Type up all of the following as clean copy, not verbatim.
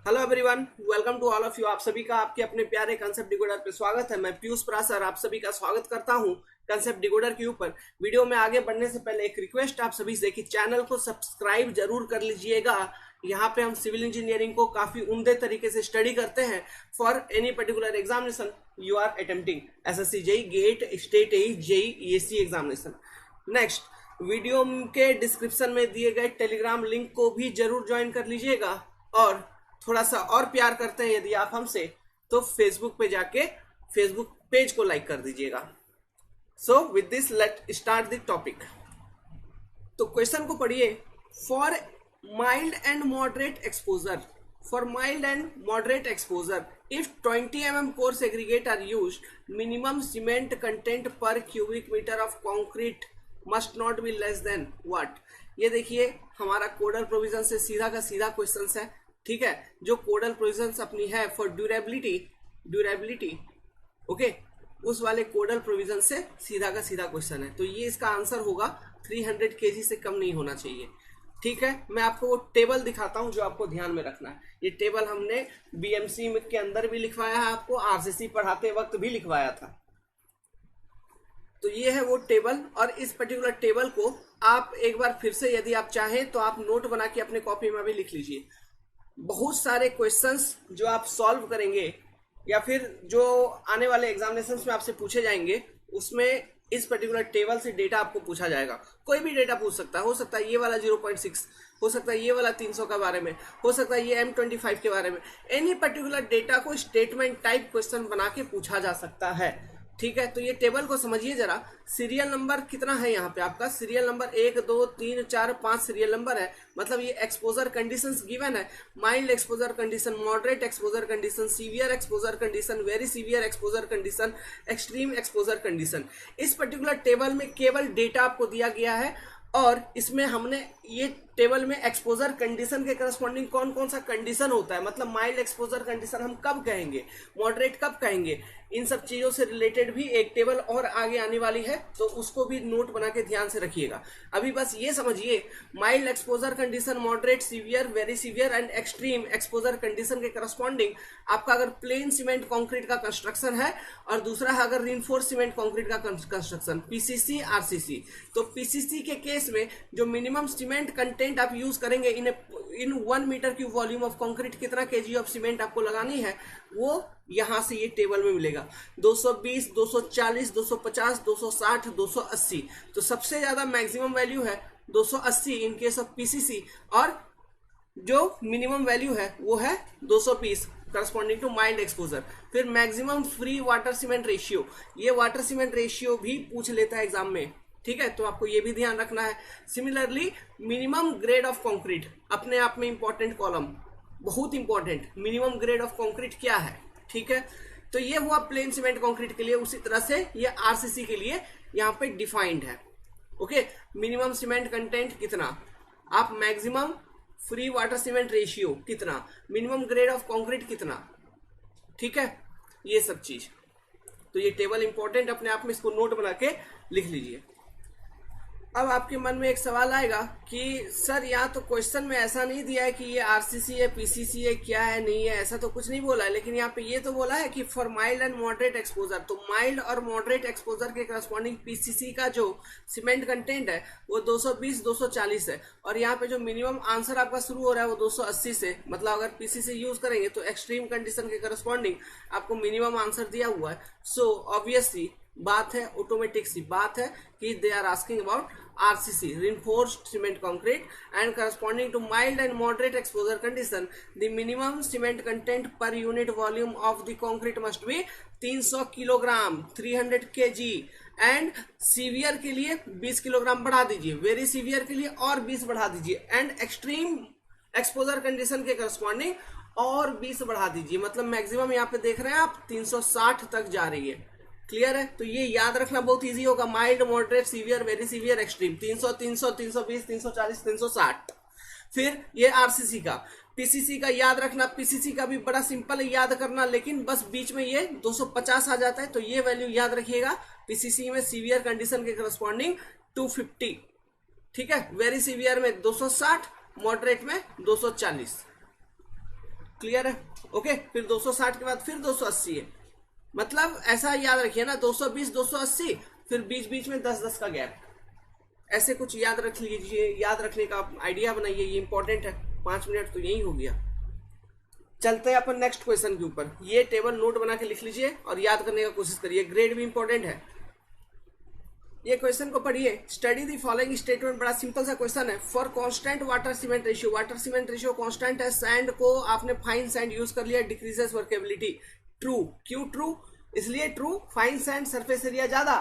Hello everyone, welcome to all of you. आप सभी का आपके अपने प्यारे कंसेप्ट डिकोडर पे स्वागत है। मैं पीयूष प्रासर आप सभी का स्वागत करता हूं कंसेप्ट डिकोडर के ऊपर। वीडियो में आगे बढ़ने से पहले एक रिक्वेस्ट आप सभी से कि चैनल को सब्सक्राइब जरूर कर लीजिएगा। यहाँ पे हम सिविल इंजीनियरिंग को काफी उम्दे तरीके से स्टडी करते हैं for any particular examination you are attempting, SSC JE, GATE, state AE, JE, ESC examination. Next, video के डिस्क्रिप्शन में दिए गए टेलीग्राम लिंक को भी जरूर ज्वाइन कर लीजिएगा और थोड़ा सा और प्यार करते हैं यदि आप हमसे तो फेसबुक पे जाके फेसबुक पेज को लाइक कर दीजिएगा। So with this let start the topic. तो क्वेश्चन को पढ़िए। For mild and moderate exposure, for mild and moderate exposure if 20 mm core aggregate are used, minimum cement content per cubic meter of concrete must not be less than what। ये देखिए हमारा कोडल provision से सीधा का सीधा question है, ठीक है। जो कोडल प्रोविजंस अपनी है फॉर ड्यूरेबिलिटी ओके, उस वाले कोडल प्रोविजन से सीधा का सीधा क्वेश्चन है। तो ये इसका आंसर होगा 300 kg से कम नहीं होना चाहिए, ठीक है। मैं आपको वो टेबल दिखाता हूं जो आपको ध्यान में रखना है। ये टेबल हमने बीएमसी के अंदर भी लिखवाया है, आपको आरसीसी पढ़ाते वक्त भी लिखवाया था। तो ये है वो टेबल, और इस पर्टिकुलर टेबल को आप एक बार फिर से यदि आप चाहें तो आप नोट बना के अपने कॉपी में भी लिख लीजिए। बहुत सारे क्वेश्चंस जो आप सॉल्व करेंगे या फिर जो आने वाले एग्जामिनेशंस में आपसे पूछे जाएंगे, उसमें इस पर्टिकुलर टेबल से डेटा आपको पूछा जाएगा। कोई भी डेटा पूछ सकता है, हो सकता है ये वाला 0.6, हो सकता है ये वाला 300 के बारे में, हो सकता है ये M25 के बारे में। एनी पर्टिकुलर डेटा को स्टेटमेंट टाइप क्वेश्चन बना के पूछा जा सकता है, ठीक है। तो ये टेबल को समझिए जरा। सीरियल नंबर कितना है यहाँ पे आपका? सीरियल नंबर 1 2 3 4 5 सीरियल नंबर है। मतलब ये एक्सपोजर कंडीशंस गिवन है। Mild exposure condition, moderate exposure condition, severe exposure condition, very severe exposure condition, extreme exposure condition. इस पर्टिकुलर टेबल में केवल डेटा आपको दिया गया है, और इसमें हमने ये टेबल में एक्सपोजर कंडीशन के करस्पॉन्डिंग कौन कौन सा कंडीशन होता है, मतलब माइल्ड एक्सपोजर कंडीशन हम कब कहेंगे, मॉडरेट कब कहेंगे, इन सब चीजों से रिलेटेड भी एक टेबल और आगे आने वाली है। तो उसको भी नोट बना के ध्यान से रखिएगा। अभी बस ये समझिए, mild exposure condition, moderate, severe, very severe and extreme exposure condition के करस्पॉन्डिंग आपका अगर प्लेन सीमेंट कंक्रीट का कंस्ट्रक्शन है और दूसरा है अगर रिइंफोर्स सीमेंट कंक्रीट का कंस्ट्रक्शन, पीसीसी, आरसीसी। तो पीसीसी के केस में जो मिनिमम सीमेंट कंटेंट आप यूज करेंगे in 1 metre cube volume of concrete, कितना केजी ऑफ सीमेंट आपको लगानी है, वो यहां से ये टेबल में मिलेगा। 220, 240, 250, 260, 280। तो सबसे ज्यादा मैक्सिमम वैल्यू है 280 इन केस ऑफ पीसीसी, और जो मिनिमम वैल्यू है वो है 220 करस्पॉन्डिंग टू माइल्ड एक्सपोजर। फिर maximum free water cement ratio, ये वाटर सीमेंट रेशियो भी पूछ लेता है एग्जाम में, ठीक है। तो आपको ये भी ध्यान रखना है। Similarly minimum grade of concrete, अपने आप में इंपॉर्टेंट कॉलम, बहुत important. Minimum grade of concrete क्या है, ठीक है। तो ये हुआ प्लेन सीमेंट कंक्रीट के लिए। उसी तरह से ये आरसीसी के लिए यहाँ पे डिफाइंड है, ओके। मिनिमम सीमेंट कंटेंट कितना, आप maximum free water cement ratio कितना, मिनिमम ग्रेड ऑफ कंक्रीट कितना, ठीक है, ये सब चीज। तो ये टेबल इंपॉर्टेंट, अपने आप में इसको नोट बना के लिख लीजिए। अब आपके मन में एक सवाल आएगा कि सर यहाँ तो क्वेश्चन में ऐसा नहीं दिया है कि ये आरसीसी है, पीसीसी है, क्या है, नहीं है, ऐसा तो कुछ नहीं बोला है। लेकिन यहाँ पे ये तो बोला है कि for mild and moderate exposure. तो माइल्ड और मॉडरेट एक्सपोजर के करस्पॉन्डिंग पीसीसी का जो सीमेंट कंटेंट है वो 220, 240 है। और यहाँ पे जो मिनिमम आंसर आपका शुरू हो रहा है वो 280 से। मतलब अगर पीसीसी यूज करेंगे तो एक्सट्रीम कंडीशन के करस्पॉन्डिंग आपको मिनिमम आंसर दिया हुआ है। सो ऑब्वियसली बात है, ऑटोमेटिक सी बात है कि they are asking about RCC, reinforced cement concrete, and corresponding to mild and moderate exposure condition, the minimum cement content per unit volume of the concrete must be 300 kilogram, 300 kg, and severe के लिए 20 kilogram बढ़ा दीजिए, very severe के लिए और 20 बढ़ा दीजिए, and extreme exposure condition के करस्पॉन्डिंग और 20 बढ़ा दीजिए। मतलब मैक्सिमम यहाँ पे देख रहे हैं आप 360 तक जा रही है। क्लियर है? तो ये याद रखना बहुत इजी होगा। Mild, moderate, severe, very severe, extreme. 300, 300, 320, 340, 360। फिर ये आरसीसी का। पीसीसी का याद रखना, पीसीसी का भी बड़ा सिंपल है याद करना, लेकिन बस बीच में ये 250 आ जाता है, तो ये वैल्यू याद रखिएगा। पीसीसी में सीवियर कंडीशन के करस्पॉन्डिंग 250, ठीक है। वेरी सीवियर में 260, मॉडरेट में 240। क्लियर है? ओके, फिर 260 के बाद फिर 280 है, मतलब ऐसा याद रखिए ना, 220 280, फिर बीच बीच में 10-10 का गैप, ऐसे कुछ याद रख लीजिए, याद रखने का आइडिया बनाइए, ये इंपॉर्टेंट है। 5 मिनट तो यही हो गया। चलते हैं अपन नेक्स्ट क्वेश्चन के ऊपर। ये टेबल नोट बना के लिख लीजिए और याद करने का कोशिश करिए, ग्रेड भी इंपॉर्टेंट है। ये क्वेश्चन को पढ़िए, स्टडी दी फॉलोइंग स्टेटमेंट, बड़ा सिंपल सा क्वेश्चन है। For constant water cement ratio, water cement ratio constant है, सैंड को आपने फाइन सैंड यूज कर लिया, डिक्रीजेस वर्केबिलिटी। ट्रू, क्यों ट्रू? इसलिए true, fine sand surface area ज्यादा,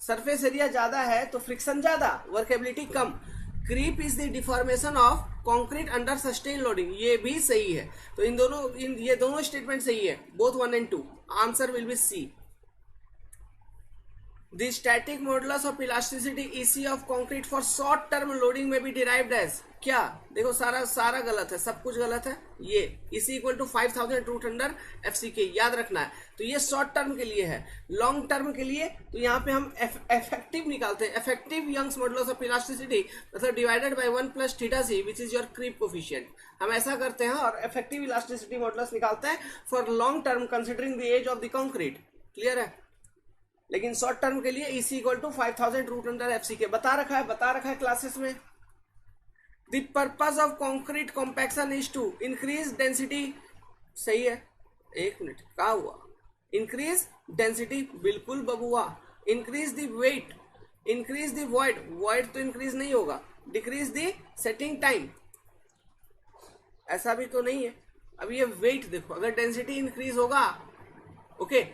सरफेस एरिया ज्यादा है तो फ्रिक्शन ज्यादा, वर्केबिलिटी कम। Creep is the deformation of concrete under sustain loading, ये भी सही है। तो ये दोनों स्टेटमेंट सही है, both 1 and 2। Answer will be C. The static modulus of elasticity EC of concrete for short term loading में भी derived as क्या? देखो सारा गलत है, सब कुछ गलत है। ये EC equal to 5000 root under FCK याद रखना है। तो ये शॉर्ट टर्म के लिए है। लॉन्ग टर्म के लिए तो यहाँ पे हम इफेक्टिव निकालते हैं, effective Young's modulus of elasticity मतलब divided by 1 plus theta C which is your creep coefficient. हम ऐसा करते हैं और इफेक्टिव इलास्टिसिटी मॉडुलस निकालते हैं for long term considering the age of the concrete. Clear है? लेकिन शॉर्ट टर्म के लिए EC equal to 5000 root under FCK बता रखा है क्लासेस में। The purpose of concrete compaction is to increase density, सही है। एक मिनट, क्या हुआ? इंक्रीज डेंसिटी, बिल्कुल बबुआ। Increase the weight, increase the void, void तो इंक्रीज नहीं होगा। डिक्रीज द सेटिंग टाइम, ऐसा भी तो नहीं है। अब ये वेट देखो, अगर डेंसिटी इंक्रीज होगा, ओके,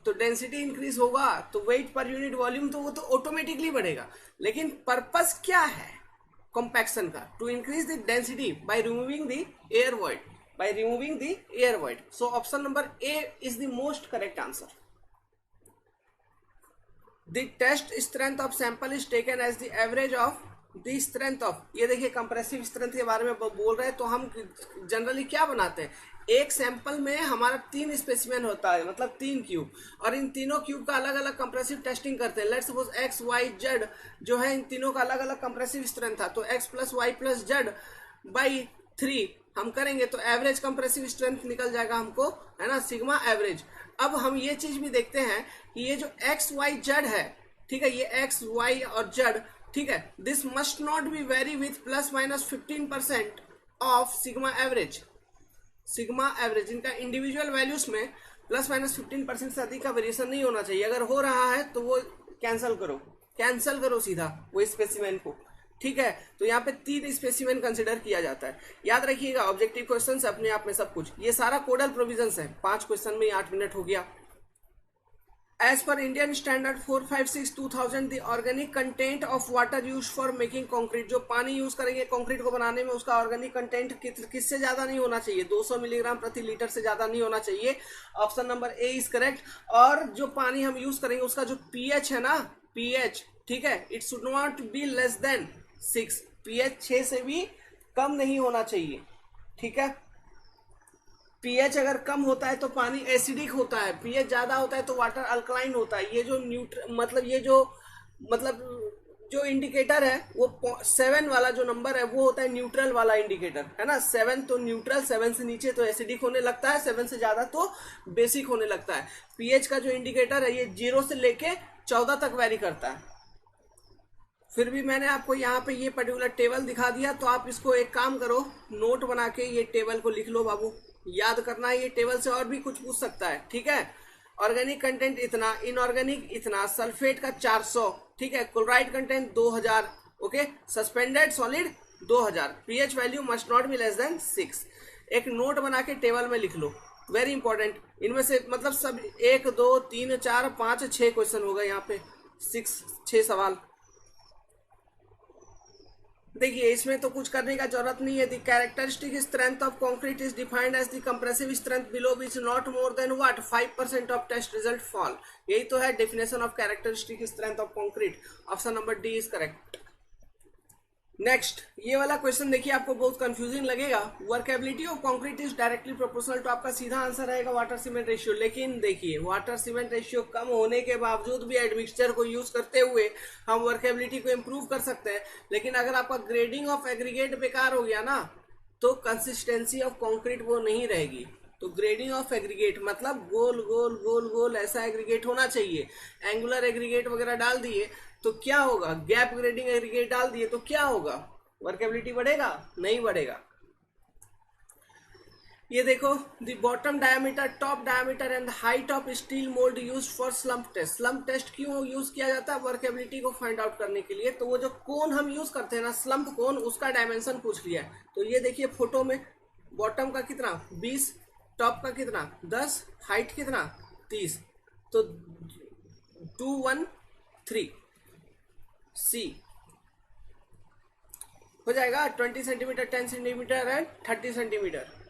तो डेंसिटी इंक्रीज होगा तो वेट पर यूनिट वॉल्यूम तो वो तो ऑटोमेटिकली बढ़ेगा। लेकिन पर्पस क्या है कॉम्पैक्शन का? To increase the density by removing the air void, by removing the air void. So option number A is the most correct answer. The test strength of sample is taken as the average of the strength of, ये देखिए compressive strength के बारे में बोल रहे हैं। तो हम जनरली क्या बनाते हैं, एक सैंपल में हमारा 3 स्पेसिमेन होता है, मतलब 3 क्यूब, और इन तीनों क्यूब का अलग अलग कंप्रेसिव टेस्टिंग करते हैं। Let's suppose X Y Z जो है, इन तीनों का अलग अलग कंप्रेसिव स्ट्रेंथ था, तो X plus Y plus Z by 3 हम करेंगे तो एवरेज कंप्रेसिव स्ट्रेंथ निकल जाएगा हमको, है ना, सिग्मा एवरेज। अब हम ये चीज भी देखते हैं कि ये जो एक्स वाई जेड है, ठीक है, ये एक्स वाई और जेड, ठीक है, this must not be very with plus minus 15% of sigma average. Sigma average इनका इंडिविजुअल वैल्यूज में प्लस माइनस 15% से अधिक का वेरिएशन नहीं होना चाहिए। अगर हो रहा है तो वो कैंसिल करो सीधा वो स्पेसिमेन को, ठीक है। तो यहाँ पे 3 स्पेसिमेन कंसिडर किया जाता है। याद रखिएगा, ऑब्जेक्टिव क्वेश्चन से अपने आप में सब कुछ, ये सारा कोडल प्रोविजंस है। 5 क्वेश्चन में 8 मिनट हो गया। As per Indian Standard 456/2000, the organic content of water used for making concrete, जो पानी यूज करेंगे कंक्रीट को बनाने में, उसका ऑर्गेनिक कंटेंट किससे ज्यादा नहीं होना चाहिए? 200 मिलीग्राम प्रति लीटर से ज्यादा नहीं होना चाहिए। Option number A is correct. और जो पानी हम यूज करेंगे उसका जो पीएच है ना, पीएच, ठीक है, it should not be less than 6, pH 6 से भी कम नहीं होना चाहिए, ठीक है। पीएच अगर कम होता है तो पानी एसिडिक होता है, पीएच ज्यादा होता है तो वाटर अल्कलाइन होता है। ये जो जो इंडिकेटर है वो 7 वाला जो नंबर है वो होता है न्यूट्रल वाला इंडिकेटर, है ना। 7 तो न्यूट्रल, 7 से नीचे तो एसिडिक होने लगता है, 7 से ज्यादा तो बेसिक होने लगता है। पीएच का जो इंडिकेटर है ये 0 से लेके 14 तक वैरी करता है। फिर भी मैंने आपको यहाँ पे ये पर्टिकुलर टेबल दिखा दिया, तो आप इसको एक काम करो, नोट बना के ये टेबल को लिख लो बाबू, याद करना है। ये टेबल से और भी कुछ पूछ सकता है, ठीक है। ऑर्गेनिक कंटेंट इतना, इनऑर्गेनिक इतना, सल्फेट का 400, ठीक है, chloride content 2000, okay, suspended solid 2000, pH value must not be less than 6। एक नोट बना के टेबल में लिख लो, वेरी इंपॉर्टेंट। इनमें से मतलब सब 1 2 3 4 5 6 क्वेश्चन होगा यहाँ पे, 6 सवाल। देखिए इसमें तो कुछ करने का जरूरत नहीं है। The characteristic strength of concrete is defined as the compressive strength below which not more than what 5% of test result fall. यही तो है definition of characteristic strength of concrete. Option number D is correct. Next, ये वाला question देखिए, आपको बहुत confusing लगेगा। Workability of concrete is directly proportional, तो आपका सीधा आंसर रहेगा वाटर सीमेंट रेशियो। लेकिन देखिए वाटर सीमेंट रेशियो कम होने के बावजूद भी एडमिक्सचर को यूज करते हुए हम वर्केबिलिटी को इम्प्रूव कर सकते हैं। लेकिन अगर आपका ग्रेडिंग ऑफ एग्रीगेट बेकार हो गया ना, तो कंसिस्टेंसी ऑफ कंक्रीट वो नहीं रहेगी। तो ग्रेडिंग ऑफ एग्रीगेट मतलब गोल गोल गोल गोल ऐसा एग्रीगेट होना चाहिए। एंगुलर एग्रीगेट वगैरह डाल दिए तो क्या होगा, गैप ग्रेडिंग एग्रीगेट डाल दिए तो क्या होगा, वर्केबिलिटी बढ़ेगा, नहीं बढ़ेगा। ये देखो, the bottom diameter, top diameter and height of steel mould use for slump test. Slump test क्यों यूज किया जाता है, वर्केबिलिटी को फाइंड आउट करने के लिए। तो वो जो कोन हम यूज करते हैं ना, स्लम्प कोन, उसका डायमेंशन पूछ लिया है। तो ये देखिए फोटो में, बॉटम का कितना 20, टॉप का कितना 10, हाइट कितना 30, तो 2 1 3 सी हो जाएगा 20 centimetre, 10 centimetre and 30 centimetre.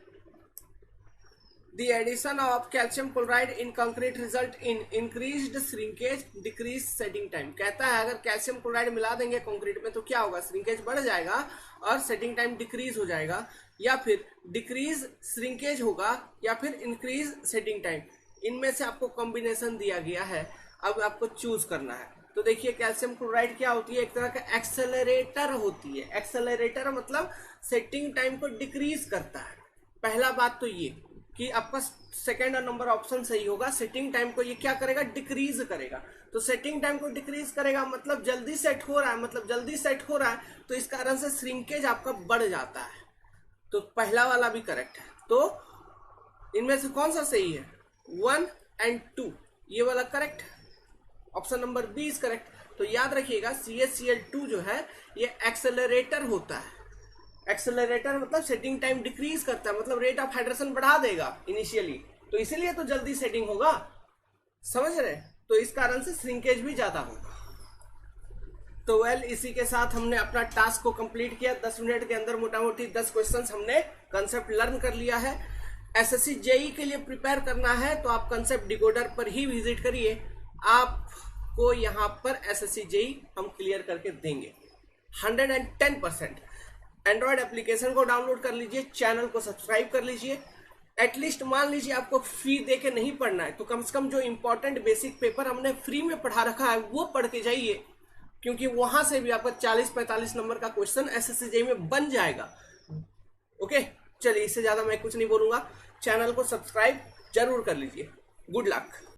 The addition of calcium chloride in concrete result in increased shrinkage, decreased setting time। कहता है अगर कैल्शियम क्लोराइड मिला देंगे कंक्रीट में तो क्या होगा, श्रिंकेज बढ़ जाएगा और सेटिंग टाइम डिक्रीज हो जाएगा, या फिर डिक्रीज श्रिंकेज होगा या फिर इंक्रीज सेटिंग टाइम। इनमें से आपको कॉम्बिनेशन दिया गया है, अब आपको चूज करना है। तो देखिए कैल्शियम क्लोराइड क्या होती है, एक तरह का एक्सेलरेटर होती है। एक्सेलरेटर मतलब सेटिंग टाइम को डिक्रीज करता है। पहला बात तो ये कि आपका सेकेंड नंबर ऑप्शन सही होगा। सेटिंग टाइम को ये क्या करेगा, डिक्रीज करेगा। तो सेटिंग टाइम को डिक्रीज करेगा मतलब जल्दी सेट हो रहा है, मतलब जल्दी सेट हो रहा है, तो इस कारण से श्रिंकेज आपका बढ़ जाता है। तो पहला वाला भी करेक्ट है। तो इनमें से कौन सा सही है, 1 और 2, ये वाला करेक्ट है। Option number B is correct. तो याद रखिएगा CaCl2 जो है ये एक्सेलरेटर होता है। एक्सेलरेटर मतलब सेटिंग टाइम डिक्रीज करता है, मतलब रेट ऑफ हाइड्रेशन बढ़ा देगा इनिशियली, तो इसीलिए तो जल्दी सेटिंग होगा, समझ रहे। तो इस कारण से श्रिंकेज भी ज्यादा होगा। तो वेल, इसी के साथ हमने अपना टास्क को कंप्लीट किया। 10 मिनट के अंदर मोटा मोटी 10 क्वेश्चंस हमने कंसेप्ट लर्न कर लिया है। SSC JEE के लिए प्रिपेयर करना है तो आप कंसेप्ट डिकोडर पर ही विजिट करिए, आपको यहाँ पर SSC JEE हम क्लियर करके देंगे 110%। एंड्रॉयड एप्लीकेशन को डाउनलोड कर लीजिए, चैनल को सब्सक्राइब कर लीजिए। एटलीस्ट मान लीजिए आपको फी दे के नहीं पढ़ना है तो कम से कम जो इंपॉर्टेंट बेसिक पेपर हमने फ्री में पढ़ा रखा है वो पढ़ के जाइए, क्योंकि वहां से भी आपका 40-45 नंबर का क्वेश्चन SSC JEE में बन जाएगा। ओके, चलिए इससे ज्यादा मैं कुछ नहीं बोलूंगा। चैनल को सब्सक्राइब जरूर कर लीजिए। Good luck.